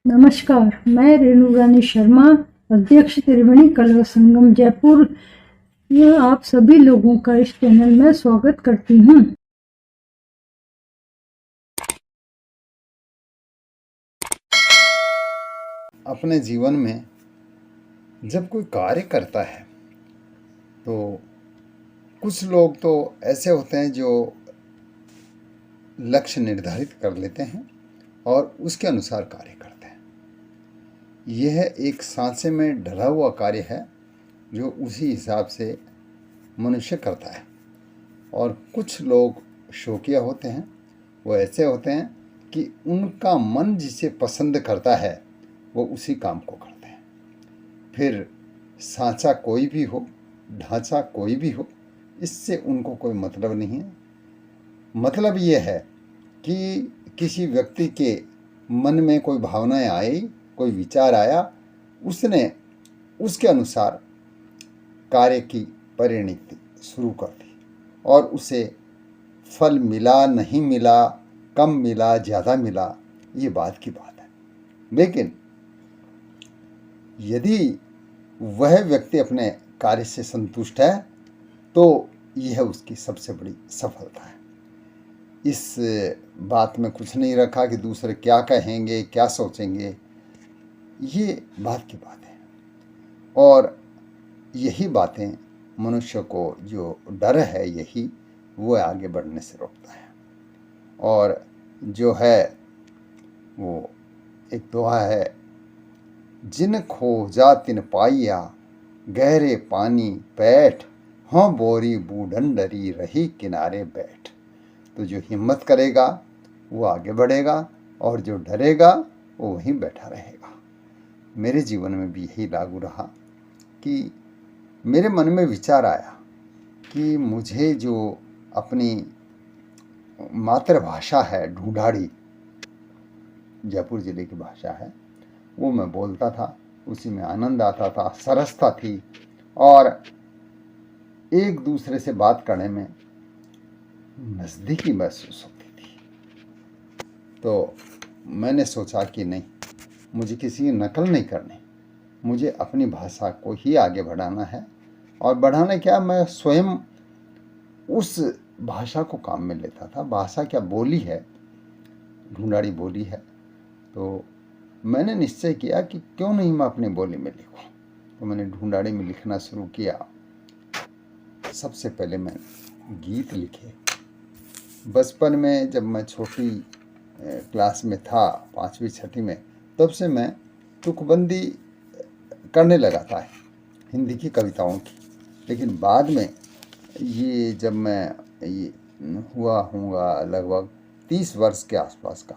नमस्कार, मैं रेणु रानी शर्मा, अध्यक्ष त्रिवेणी कला संगम जयपुर। यह आप सभी लोगों का इस चैनल में स्वागत करती हूँ। अपने जीवन में जब कोई कार्य करता है तो कुछ लोग तो ऐसे होते हैं जो लक्ष्य निर्धारित कर लेते हैं और उसके अनुसार कार्य करते हैं। यह एक सांचे में ढला हुआ कार्य है जो उसी हिसाब से मनुष्य करता है। और कुछ लोग शौकिया होते हैं, वो ऐसे होते हैं कि उनका मन जिसे पसंद करता है वो उसी काम को करते हैं। फिर सांचा कोई भी हो, ढांचा कोई भी हो, इससे उनको कोई मतलब नहीं है। मतलब ये है कि किसी व्यक्ति के मन में कोई भावनाएं आई, कोई विचार आया, उसने उसके अनुसार कार्य की परिणति शुरू कर दी और उसे फल मिला नहीं मिला, कम मिला ज़्यादा मिला, ये बात की बात है। लेकिन यदि वह व्यक्ति अपने कार्य से संतुष्ट है तो यह उसकी सबसे बड़ी सफलता है। इस बात में कुछ नहीं रखा कि दूसरे क्या कहेंगे, क्या सोचेंगे, ये बात की बात है। और यही बातें मनुष्य को जो डर है, यही वो आगे बढ़ने से रोकता है। और जो है वो एक दुआ है, जिन खोजा तिन पाइया, गहरे पानी पैठ, हाँ बोरी बूढ़न डरी रही किनारे बैठ। तो जो हिम्मत करेगा वो आगे बढ़ेगा और जो डरेगा वो वहीं बैठा रहेगा। मेरे जीवन में भी यही लागू रहा कि मेरे मन में विचार आया कि मुझे जो अपनी मातृभाषा है, ढूंढाड़ी जयपुर ज़िले की भाषा है, वो मैं बोलता था, उसी में आनंद आता था, सरसता थी और एक दूसरे से बात करने में नज़दीकी महसूस होती थी। तो मैंने सोचा कि नहीं, मुझे किसी की नकल नहीं करनी, मुझे अपनी भाषा को ही आगे बढ़ाना है। और बढ़ाना क्या, मैं स्वयं उस भाषा को काम में लेता था। भाषा क्या, बोली है, ढूंढाड़ी बोली है। तो मैंने निश्चय किया कि क्यों नहीं मैं अपनी बोली में लिखूं। तो मैंने ढूंढाड़ी में लिखना शुरू किया। सबसे पहले मैंने गीत लिखे। बचपन में जब मैं छोटी क्लास में था, 5वीं 6वीं में, तब से मैं तुकबंदी करने लगा था हिंदी की कविताओं की। लेकिन बाद में ये जब मैं ये हुआ हूँगा लगभग 30 वर्ष के आसपास का,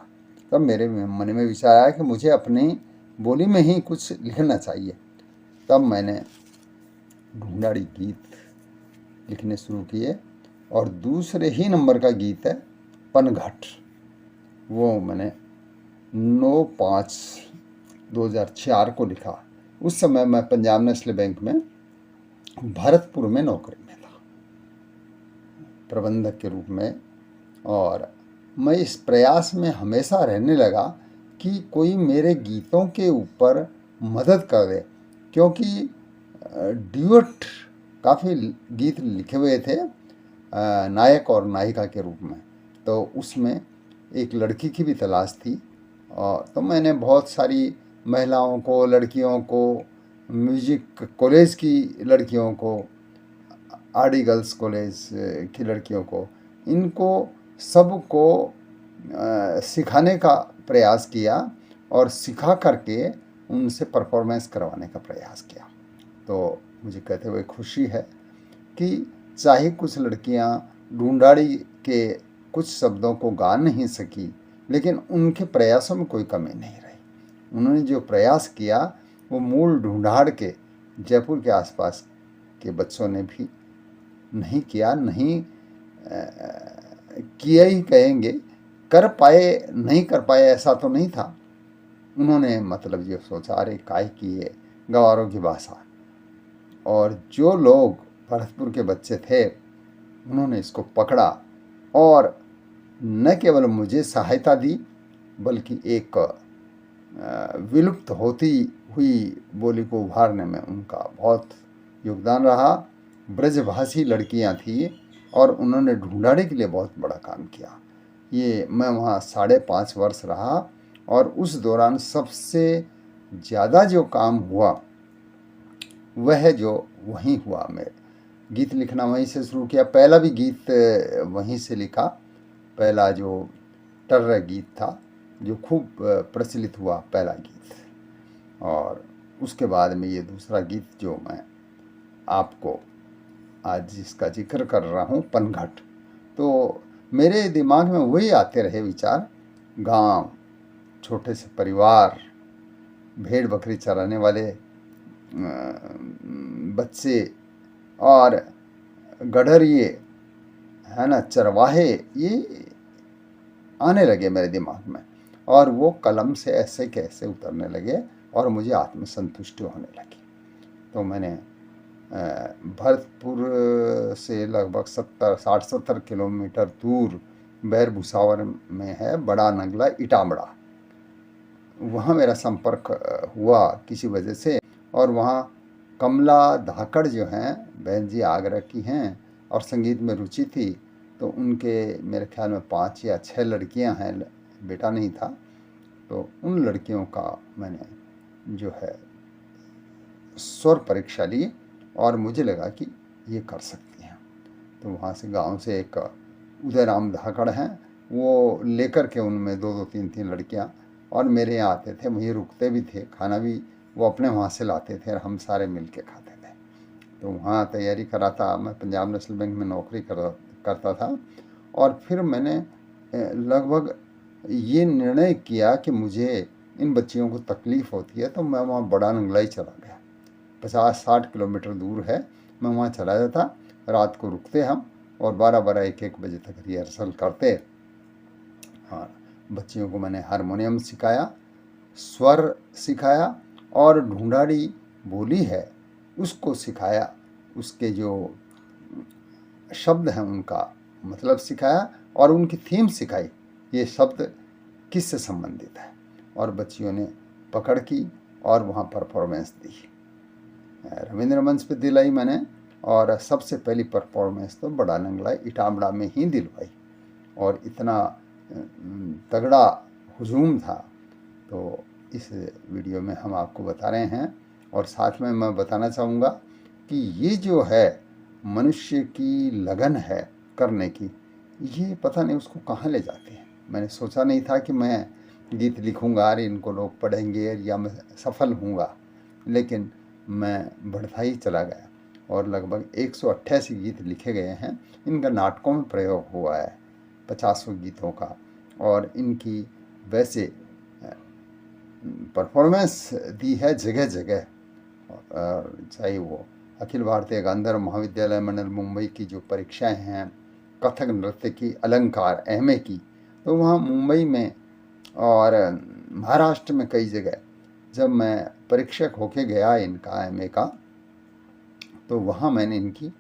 तब मेरे मन में विचार आया कि मुझे अपनी बोली में ही कुछ लिखना चाहिए। तब मैंने ढूंढाड़ी गीत लिखने शुरू किए और दूसरे ही नंबर का गीत है पनघट। वो मैंने 9/5/2004 को लिखा। उस समय मैं पंजाब नेशनल बैंक में भरतपुर में नौकरी में था, प्रबंधक के रूप में। और मैं इस प्रयास में हमेशा रहने लगा कि कोई मेरे गीतों के ऊपर मदद कर दे, क्योंकि ड्यूट काफ़ी गीत लिखे हुए थे नायक और नायिका के रूप में। तो उसमें एक लड़की की भी तलाश थी। और तो मैंने बहुत सारी महिलाओं को, लड़कियों को, म्यूजिक कॉलेज की लड़कियों को, आरडी गर्ल्स कॉलेज की लड़कियों को, इनको सबको सिखाने का प्रयास किया और सिखा करके उनसे परफॉर्मेंस करवाने का प्रयास किया। तो मुझे कहते हुए खुशी है कि चाहे कुछ लड़कियां ढूंढाड़ी के कुछ शब्दों को गा नहीं सकी, लेकिन उनके प्रयासों में कोई कमी नहीं रही। उन्होंने जो प्रयास किया वो मूल ढूंढाड़ के जयपुर के आसपास के बच्चों ने भी नहीं किया, नहीं किया ही कहेंगे, कर पाए नहीं कर पाए ऐसा तो नहीं था। उन्होंने मतलब ये सोचा, अरे काय की ये गंवारों की भाषा। और जो लोग भरतपुर के बच्चे थे उन्होंने इसको पकड़ा और न केवल मुझे सहायता दी, बल्कि एक विलुप्त होती हुई बोली को उभारने में उनका बहुत योगदान रहा। ब्रजभाषी लड़कियां थी और उन्होंने ढूंढाड़ी के लिए बहुत बड़ा काम किया। ये मैं वहाँ 5.5 वर्ष रहा और उस दौरान सबसे ज़्यादा जो काम हुआ वह जो वहीं हुआ। मैं गीत लिखना वहीं से शुरू किया। पहला भी गीत वहीं से लिखा। पहला जो टर्र गीत था जो खूब प्रचलित हुआ, पहला गीत। और उसके बाद में ये दूसरा गीत जो मैं आपको आज जिसका जिक्र कर रहा हूँ, पनघट। तो मेरे दिमाग में वही आते रहे विचार, गांव, छोटे से परिवार, भेड़ बकरी चराने वाले बच्चे और गडरिए, है ना, चरवाहे, ये आने लगे मेरे दिमाग में और वो कलम से ऐसे कैसे उतरने लगे और मुझे आत्मसंतुष्टि होने लगी। तो मैंने भरतपुर से लगभग 60-70 किलोमीटर दूर बैर भुसावर में है बड़ा नंगला इटामड़ा, वहाँ मेरा संपर्क हुआ किसी वजह से। और वहाँ कमला धाकड़ जो हैं, बहन जी आगरा की हैं और संगीत में रुचि थी, तो उनके मेरे ख्याल में 5 या 6 लड़कियां हैं, बेटा नहीं था। तो उन लड़कियों का मैंने जो है स्वर परीक्षा ली और मुझे लगा कि ये कर सकती हैं। तो वहाँ से गांव से एक उदयराम धाकड़ हैं, वो लेकर के उनमें 2-2, 3-3 लड़कियाँ और मेरे यहाँ आते थे, वहीं रुकते भी थे, खाना भी वो अपने वहाँ से लाते थे और हम सारे मिल के खाते थे। तो वहाँ तैयारी करा था। मैं पंजाब नेशनल बैंक में नौकरी करता था और फिर मैंने लगभग ये निर्णय किया कि मुझे इन बच्चियों को तकलीफ़ होती है, तो मैं वहाँ बड़ा नंगलाई चला गया। 50-60 किलोमीटर दूर है। मैं वहाँ चला जाता, रात को रुकते हम और 12-12, 1-1 बजे तक रिहर्सल करते। हाँ, बच्चियों को मैंने हारमोनियम सिखाया, स्वर सिखाया और ढूंढाड़ी बोली है उसको सिखाया। उसके जो शब्द हैं उनका मतलब सिखाया और उनकी थीम सिखाई, ये शब्द किससे संबंधित है। और बच्चियों ने पकड़ की और वहाँ परफॉर्मेंस दी। रविंद्र मंच पे दिलाई मैंने और सबसे पहली परफॉर्मेंस तो बड़ा नंगला इटामड़ा में ही दिलवाई और इतना तगड़ा हुजूम था। तो इस वीडियो में हम आपको बता रहे हैं और साथ में मैं बताना चाहूँगा कि ये जो है मनुष्य की लगन है करने की, ये पता नहीं उसको कहाँ ले जाते हैं। मैंने सोचा नहीं था कि मैं गीत लिखूँगा और इनको लोग पढ़ेंगे या मैं सफल होऊंगा, लेकिन मैं बढ़ता ही चला गया और लगभग 188 गीत लिखे गए हैं। इनका नाटकों में प्रयोग हुआ है 50 गीतों का और इनकी वैसे परफॉर्मेंस दी है जगह जगह। चाहे वो अखिल भारतीय गांधर्व महाविद्यालय मंडल मुंबई की जो परीक्षाएं हैं कथक नृत्य की, अलंकार एमए की, तो वहाँ मुंबई में और महाराष्ट्र में कई जगह जब मैं परीक्षक होके गया इनका एमए का, तो वहाँ मैंने इनकी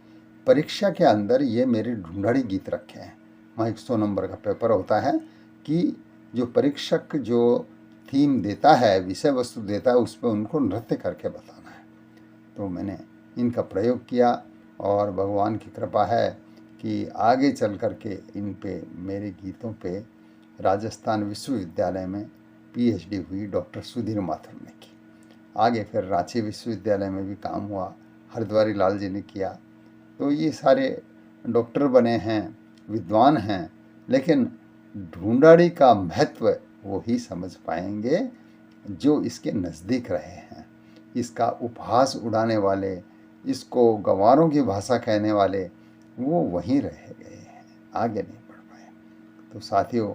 परीक्षा के अंदर ये मेरे ढूंढाड़ी गीत रखे हैं। वहाँ 100 नंबर का पेपर होता है कि जो परीक्षक जो थीम देता है, विषय वस्तु देता है, उस पर उनको नृत्य करके बताना है। तो मैंने इनका प्रयोग किया और भगवान की कृपा है कि आगे चल कर के इन पे मेरे गीतों पे राजस्थान विश्वविद्यालय में पीएचडी हुई डॉक्टर सुधीर माथुर ने की। आगे फिर रांची विश्वविद्यालय में भी काम हुआ, हरद्वारी लाल जी ने किया। तो ये सारे डॉक्टर बने हैं, विद्वान हैं, लेकिन ढूंढाड़ी का महत्व वो ही समझ पाएंगे जो इसके नज़दीक रहे हैं। इसका उपहास उड़ाने वाले, इसको गंवारों की भाषा कहने वाले, वो वहीं रह गए हैं, आगे नहीं बढ़ पाए। तो साथियों,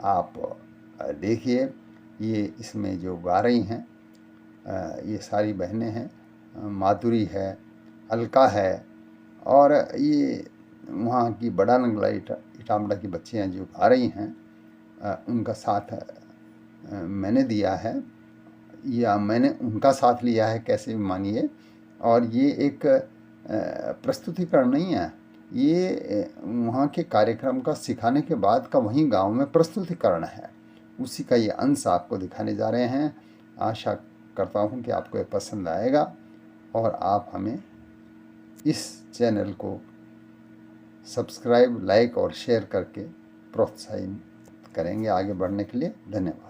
आप देखिए ये इसमें जो गा रही हैं ये सारी बहनें हैं, माधुरी है, अलका है और ये वहाँ की बड़ा नंगला इटामड़ा की बच्चियाँ जो गा रही हैं उनका साथ मैंने दिया है या मैंने उनका साथ लिया है, कैसे भी मानिए। और ये एक प्रस्तुतिकरण नहीं है, ये वहाँ के कार्यक्रम का सिखाने के बाद का वहीं गांव में प्रस्तुतिकरण है। उसी का ये अंश आपको दिखाने जा रहे हैं। आशा करता हूँ कि आपको ये पसंद आएगा और आप हमें इस चैनल को सब्सक्राइब, लाइक और शेयर करके प्रोत्साहित करेंगे आगे बढ़ने के लिए। धन्यवाद।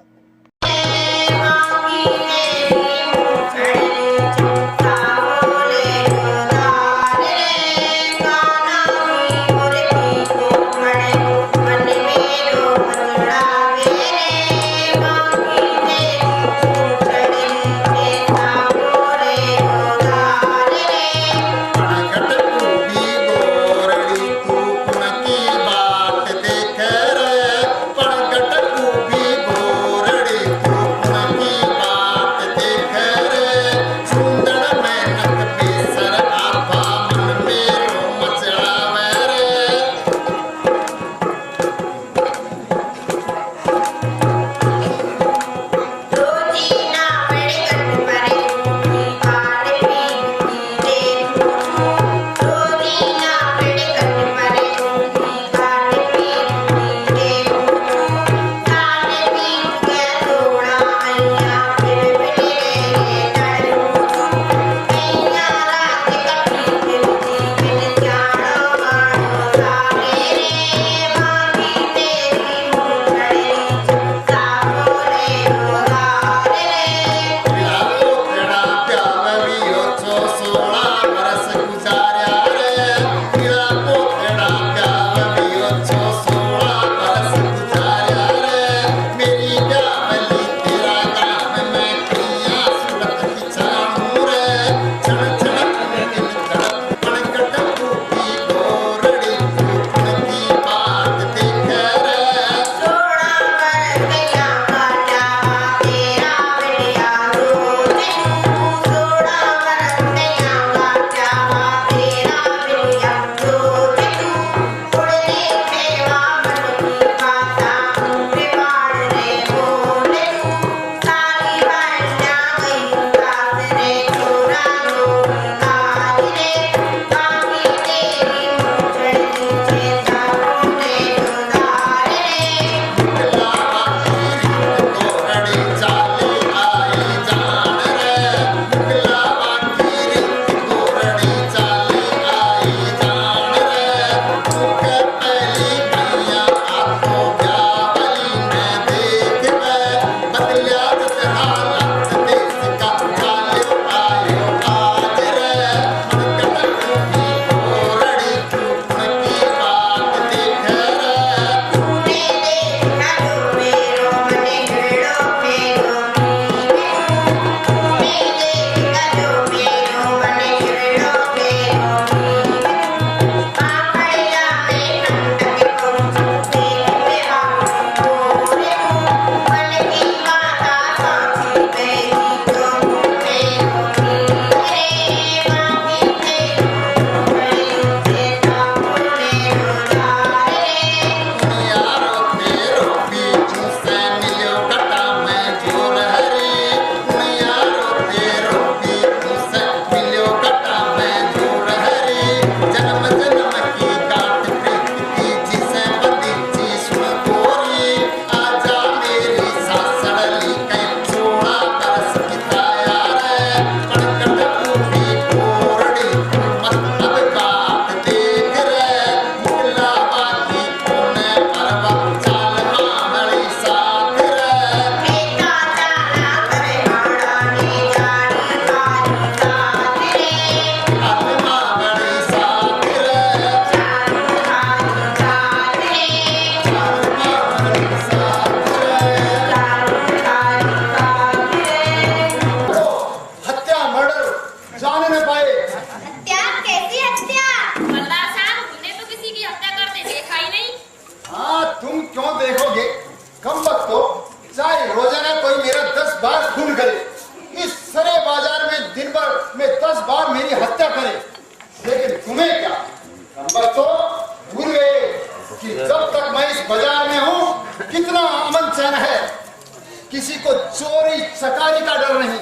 किसी को चोरी चकारी का डर नहीं,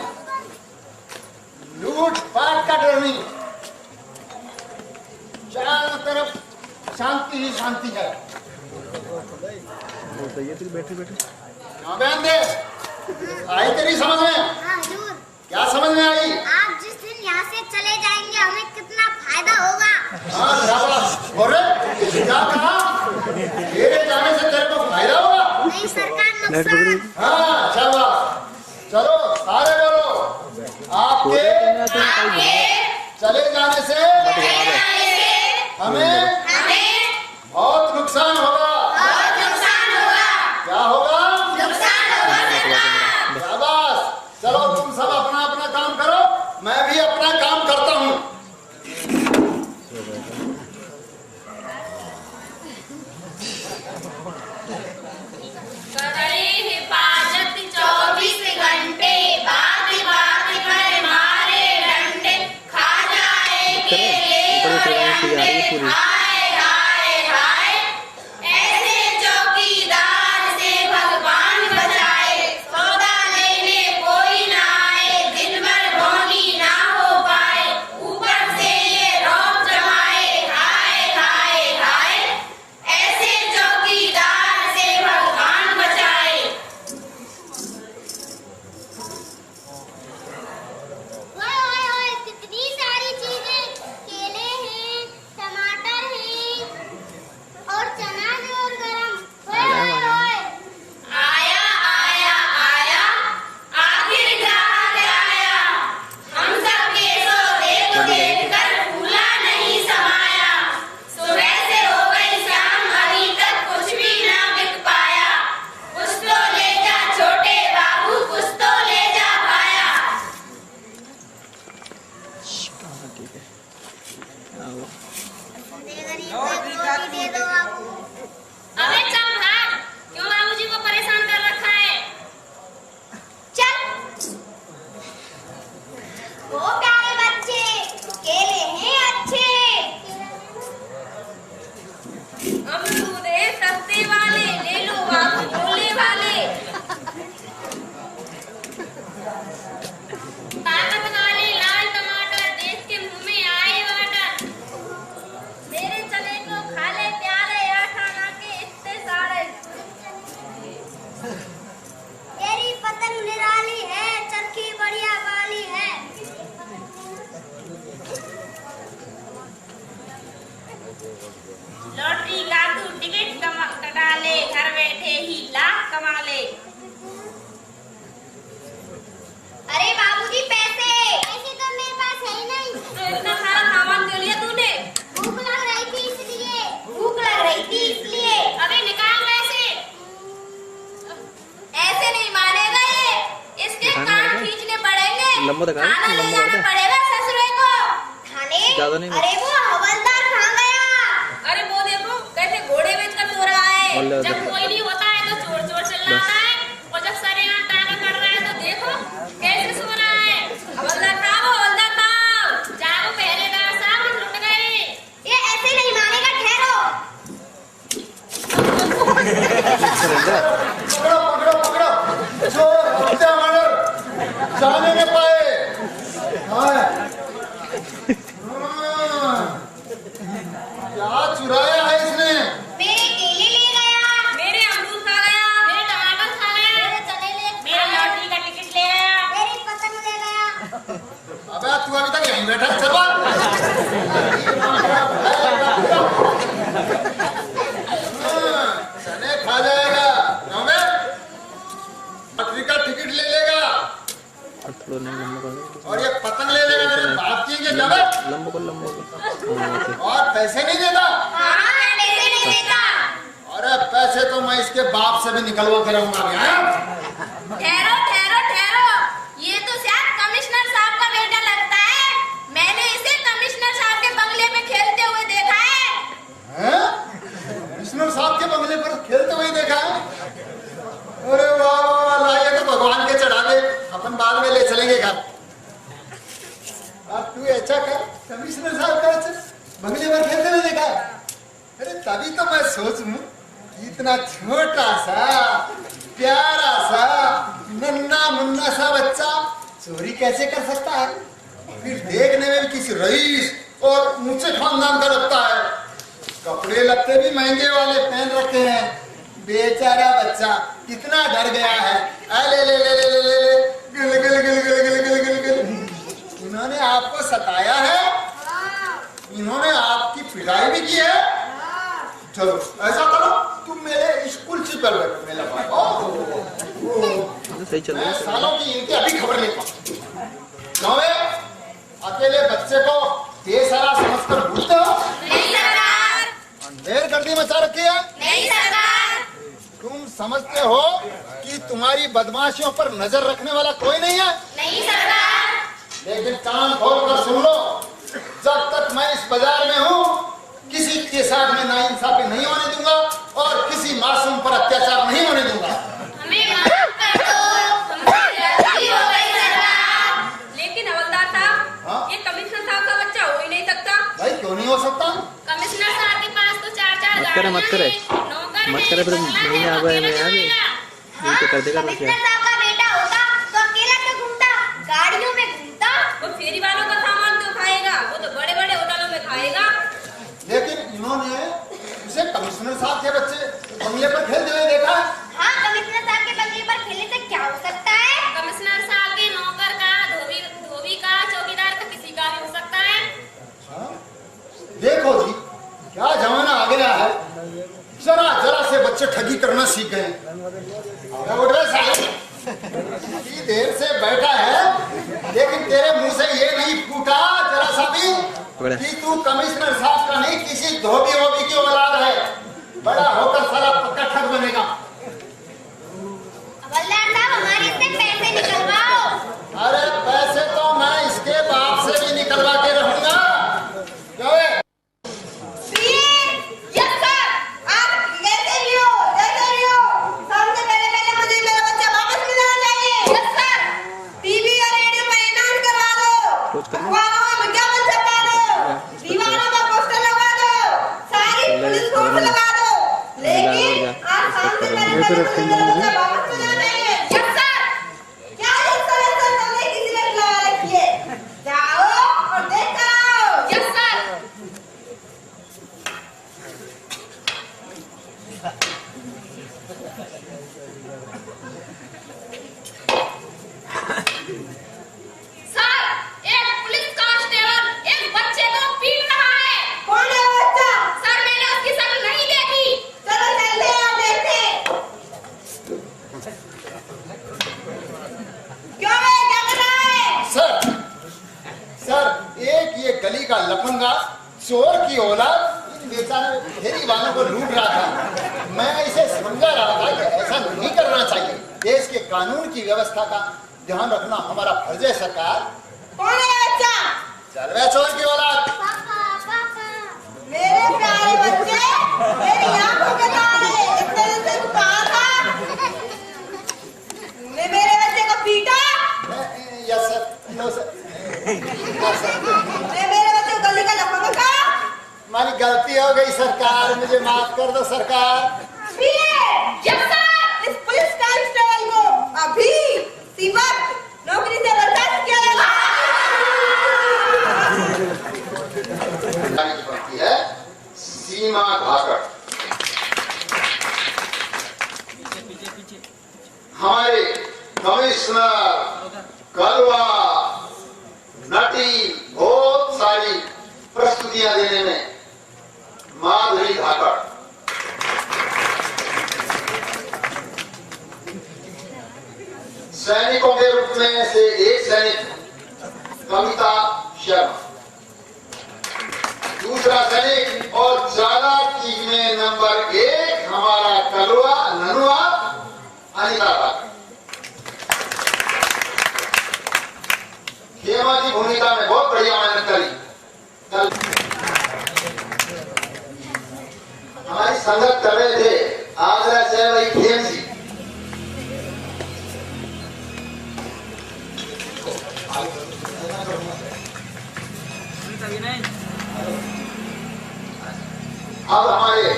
लूट पाट का डर नहीं, चारों तरफ शांति ही शांति है। बैठे बैठे हाँ बहन दे, आई तेरी समझ में? हाँ हजूर, क्या समझ में आई? आप जिस दिन यहाँ से चले जाएंगे हमें कितना फायदा होगा। हाँ शाबाश। और क्या कहा? मेरे जाने से तेरे को फायदा होगा? नहीं सरकार, नुकसान। हाँ शाबाश। चलो सारे बोलो, आपके चले जाने से हमें बहुत नुकसान होगा। क्या होगा? शाबाश। चलो तुम सब अपना अपना काम करो, मैं भी अपना काम करता हूँ। करी हिफाजत 24 घंटे, बात बात पर मारे डंडे, खा जाए केले अंडे, हाय हाय हाय, ऐसे चौकीदार से भगवान बचाए, सौदा लेने कोई ना आए, दिन भर भोगी ना हो पाए, ऊपर से ये रौब जमाए, हाय हाय हाय, ऐसे चौकीदार से भगवान बचाए। ओए ओए ओए, कितनी सारी चीजें, केले हैं, टमाटर हैं, और चना है और गरम। ओए ओए ओए, आया आया आया, आखिर ग्राहक आया, हम सब केसो देख कर फूला नहीं समाया, सुबह से हो गई शाम अभी तक कुछ भी ना बिक पाया, कुछ तो ले जा छोटे बाबू, कुछ तो ले जा भाया। दे गरीब को एक रोटी दे दो बाबू। अबे चल भाग, क्यों बाबूजी को परेशान कर रखा है? चल, वो प्यारे बच्चे, केले हैं अच्छे। अमरूद है सस्ते वाले, ले लो बाबू झोले वाले, ताकत वाले लाल टमाटर, देख के मुंह में आए वाटर, मेरे चने को खा ले प्यारे, आठ आना के इतने सारे। तेरी पतंग निराली है, चरखी बढ़िया वाली है। लॉटरी का तू टिकट कटा ले, घर बैठे ही लाख कमा ले। अरे बाबूजी पैसे, पैसे तो मेरे पास है ही नहीं। तो इतना सारा सामान क्यों लिया तूने? भूख लग रही थी इसलिए। भूख लग रही थी इसलिए। अबे निकाल पैसे, ऐसे नहीं मानेगा ये, इसके कान खींचने पड़ेंगे, खाना ले जाना पड़ेगा ससुरे को थाने। अरे वो हवलदार कहाँ गया? अरे वो देखो कैसे घोड़े बेचकर सो रहा है, जब कोई नहीं होता है तो चोर चोर चिल्लाता है, और जब सरेआम टाका कर रहा है तो देखो कैसे सो रहा है। हवलदार साहब, जाओ पहरेदार साहब, हम लुट गए। ये ऐसे नहीं मानेगा, ठहरो। पकड़ो पकड़ो पकड़ो, चोर हत्या मर्डर जाने न पाए। हाँ। क्या चुराया है इसने? मेरे केले ले गया, मेरे अमरूद खा गया, मेरे टमाटर खा गया, मेरे चने ले मेरा लॉटरी का टिकट ले आया। मेरी पतंग ले गया। अबे तू अभी तक यहीं बैठा है, चल बाहर। चने खा जाएगा, गाँव में लॉटरी का टिकट ले लेगा, और ये पतंग ले लेगा, मेरे बाप की के जावे, और पैसे नहीं देता। हाँ, पैसे नहीं देता। अरे पैसे तो मैं इसके बाप से भी निकलवा के रहूंगा। ठहरो ठहरो ठहरो, ये तो शायद कमिश्नर साहब का बेटा लगता है, मैंने इसे कमिश्नर साहब के बंगले में खेलते हुए देखा है। विष्णु साहब के बंगले पर खेलते हुए देखा है? अरे वाह वाह वाह, लाइए तो भगवान के चढ़ा दे, अपन बाद में ले चलेंगे घर। अब तू ऐसा कर, कमिश्नर साहब का बंगले पर खेलते हुए देखा है? अरे तभी तो मैं सोचूं, इतना छोटा सा प्यारा सा नन्ना मुन्ना सा बच्चा चोरी कैसे कर सकता है? फिर देखने में भी किसी रईस और ऊंचे खानदान का लगता है, कपड़े लत्ते भी महंगे वाले पहन रखे हैं। बेचारा बच्चा कितना डर गया है। ले ले ले ले ले ले गिल गिल गिल गिल गिल गिल गिल गिल। इन्होंने आपको सताया है, इन्होंने आपकी पिटाई भी की है। चलो ऐसा करो, तुम मेरे स्कूल से पर बैठो मेरा सही चल रहा है। सालों की इनकी अभी खबर नहीं पाती। अकेले बच्चे को बेसहारा समझकर भूलते हो? नहीं सरकार। अंधेर गर्दी मचा रखी है। नहीं सरकार। तुम समझते हो कि तुम्हारी बदमाशियों पर नजर रखने वाला कोई नहीं है? नहीं सरकार। लेकिन कान खोल कर सुन लो, जब तक मैं इस बाजार में हूँ किसी के साथ में नाइंसाफी नहीं होने दूंगा और किसी मासूम पर अत्याचार नहीं होने दूंगा। हमें माफ कर दो, हमसे गलती हो गई सरकार। लेकिन हवलदार साहब, हाँ? ये कमिश्नर साहब का बच्चा हो ही नहीं सकता। भाई क्यों नहीं हो सकता? कमिश्नर साहब के पास तो 4-4 मत करे, मत करे। नौकर मत करे, फिर महीने आ गए, मैं आ गई। यही तो कर देगा मैं क्या? कमिश्नर साहब का बेटा होता तो अकेला क्यों घूमता, गाड़ियों में घूमता। वो फेरी वालों का सामान क्यों खाएगा, वो तो बड़े बड़े होटलों में खाएगा। लेकिन इन्होंने उसे कमिश्नर साहब के बच्चे बंगले पर खेलते हुए देखा। हाँ, कमिश्नर साहब के बंगले पर खेलने से क्या हो सकता है? कमिश्नर साहब के नौकर का, धोबी का, चौकीदार का, किसी का भी हो सकता है। हाँ? देखो जी क्या जमाना आ गया है, जरा जरा से बच्चे ठगी करना सीख गए। इतनी देर से बैठा है लेकिन तेरे मुंह से ये नहीं फूटा जरा सा भी कि तू कमिश्नर साहब का नहीं किसी धोबी वोबी की औलाद है। बड़ा होकर सारा पक्का ठग बनेगा। हवलदार साहब, हमारे से पैसे निकलवाओ। अरे पैसे तो मैं इसके बाप से भी निकलवा के रहूंगा। क्या है? यस सर, आप जैसे भी हो, सबसे पहले मुझे मेरा बच्चा वापस मिलना चाहिए। यस सर, टीवी और रेडियो पर ऐलान करवा दो, अखबारों में विज्ञापन छपवा दो, दीवारों पर पोस्टर लगा दो, सारी पुलिस फोर्स लगा दो, लेकिन आज शाम से पहले मुझे मेरा बच्चा वापस मिलना चाहिए। यस सर, क्या यस सर तुमने किसी ने बुला रखी है? जाओ और देख कर आओ। Yes sir. सर, एक पुलिस कांस्टेबल एक बच्चे को पीट रहा है। कौन है वो बच्चा? सर, मैंने उसकी शक्ल नहीं देखी। चलो चलते हैं और देखते हैं। क्यों है, क्या कर रहा है? सर एक ये गली का लफंगा चोर की औलाद इन बेचारे फेरी वालों को लूट रहा था। मैं इसे समझा रहा था कि ऐसा नहीं करना चाहिए। देश के कानून की व्यवस्था का ध्यान रखना हमारा फर्ज है सरकार। कौन है ये बच्चा? चल वे चोर की औलाद। मेरे प्यारे बच्चे, मेरी आंखों के तारे, इतने दिन से तू कहाँ था? तूने मेरे बच्चे को पीटा? Yes sir, no sir, yes sir. तूने मेरे बच्चे को गली का लफंगा कहा? हमारी गलती हो गई सरकार, मुझे माफ कर दो सरकार। यस सर, इस पुलिस कांस्टेबल को अभी इसी वक्त नौकरी से बर्खास्त किया जाएगा। है सीमा धाकड़। हमारे कमिश्नर कलवा नटी बहुत सारी प्रस्तुतियां देने में माधुरी धाकड़। सैनिकों के रूप में से एक सैनिक कविता शर्मा, दूसरा सैनिक और चालाकी में नंबर 1 हमारा कलवा ननुआ अनिता धाकड़। खेमा की भूमिका में बहुत बढ़िया मेहनत करी। हमारी संगत कर रहे थे आगरा से वही खेम जी। अब हमारे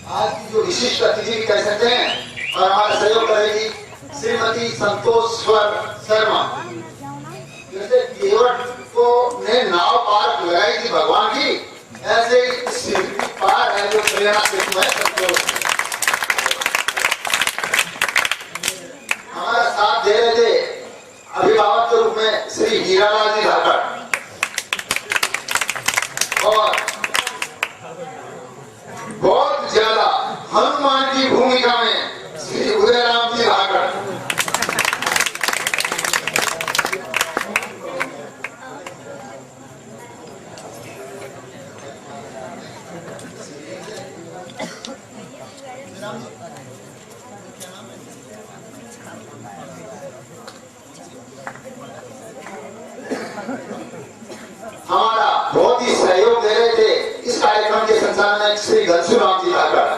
आज की जो विशिष्ट अतिथि भी कह सकते हैं और हमारा सहयोग करेगी श्रीमती संतोष शर्मा। जैसे केवट को ने नाव पार लगाई थी भगवान की, ऐसे ही पार है जो प्रेरणा सेतु है संतोष। साथ दे रहे थे अभिभावक के रूप में श्री हीरालाल जी धाकड़ और बहुत ज्यादा हनुमान की भूमिका में श्री उदयराम जी धाकड़। हमारा बहुत ही सहयोग दे रहे थे इस कार्यक्रम के संचालन श्री घनश्याम जी धाकड़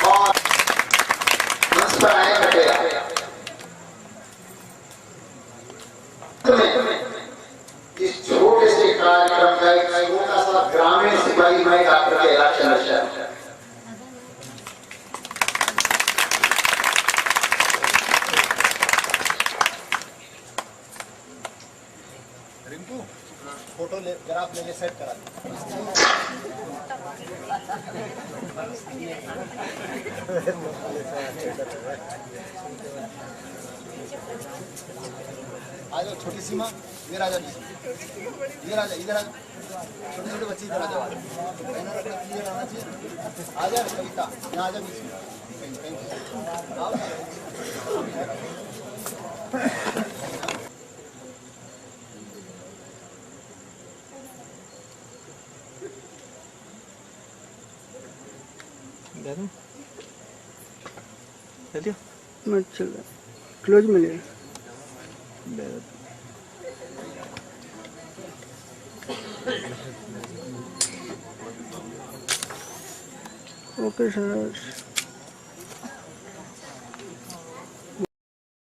और मंच पर आए खटेरा। इस छोटे से कार्यक्रम का एक छोटा सा ग्रामीण सिपाही मैं डॉक्टर कैलाश चंद्र शर्मा। रिंकू फोटो ले ग्राफ ले सेट करा आ जाओ छोटी सीमा ये राजा इधर आ जा छोटे छोटे बच्चे इधर आ जाओ क्लियर आना चाहिए। आ जा कविता यहाँ आ जा बीच में मत चल क्लोज मिलेगा। Okay sir.